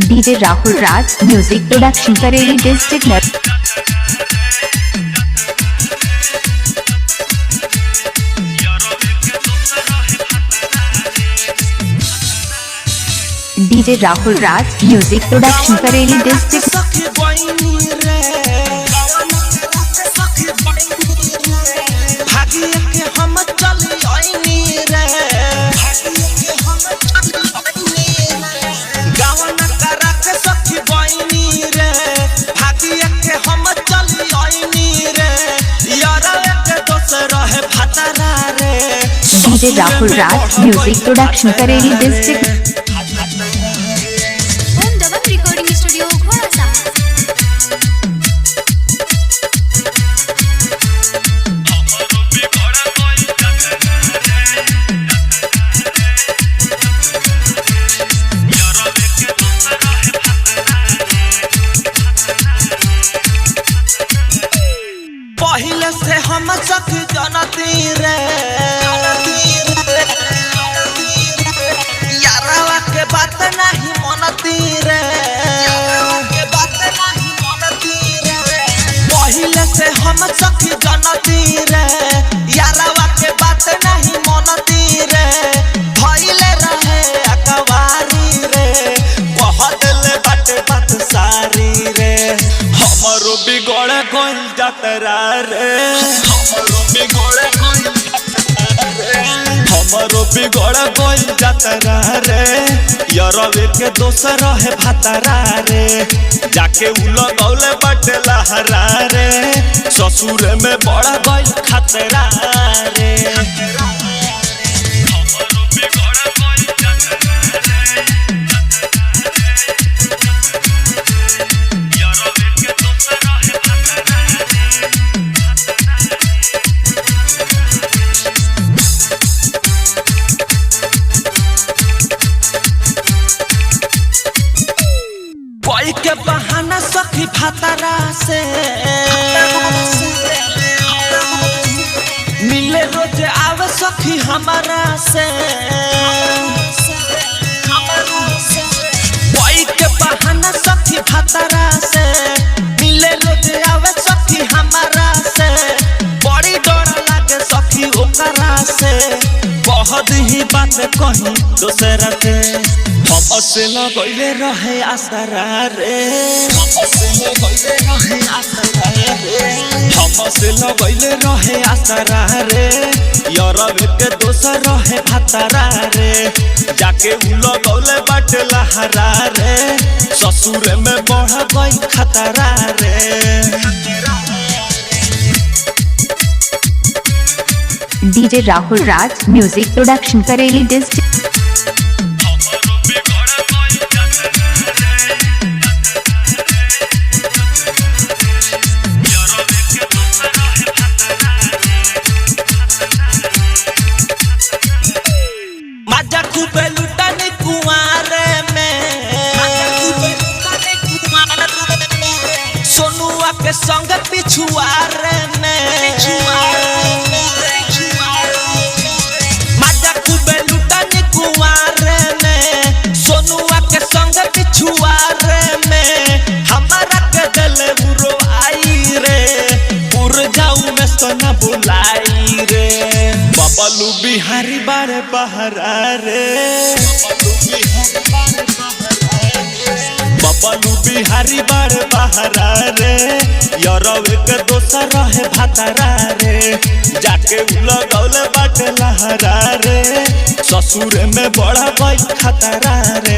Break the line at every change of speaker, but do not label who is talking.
DJ Rahul Raj, Music Production Kareli District Net. DJ Rahul Raj, Music Production Kareli District. DJ Rahul Raj, Music Production Kareli District.
Recording studio घोड़ा सा
पहले से हम सख जनती रे यारवा के बात नहीं मनती रे पहले से हम सख जनती रे यारवा के बात नहीं मनती रे भइले रहे अकवारी रे बहुत ले बात सारी रे हमरो बिगड़ गइल जतरा रे हमरो बिगड़ गइल जतरा रे यारवे के दोसर है भतरा रे जाके उलो गौले बटे लहरा रे ससुर में बड़ा गइल खतरा रे कोई के बहाना सखी भतरा से मिले रोज आवे सखी हमारा से कोई के बहाना सखी भतरा से मिले रोज आवे सखी हमारा से बड़ी डर लागे सखी ओकरा से बहुत ही बात कही दोसरा के हम से लगैले रहे आसरा रे हम से लगैले रहे आसरा रे यारवे के दोसर रहे भतरा रे जाके उलो गौले बाटे लहरा रे ससुर में बढ़ गई खतरा रे
DJ Rahul Raj, Music Production Kareli District.
मजा खूबे लुटाने कुआरे में सोनुआ के संग पिछुआरे में मजा खूबे लुटाने कुआरे में सोनुआ के संग पिछुआरे में हमारा के दिल बुरो आई रे उड़ जाऊ में सोना बुलाई रे बबलू बिहारी बारे बहरा रे बबलू बिहारी बारे बहरा रे यारवे के दोसर रहे भतरा रे जाके उलो गौले बाटे लहरा रे ससुर में बड़ा गई खतरा रे।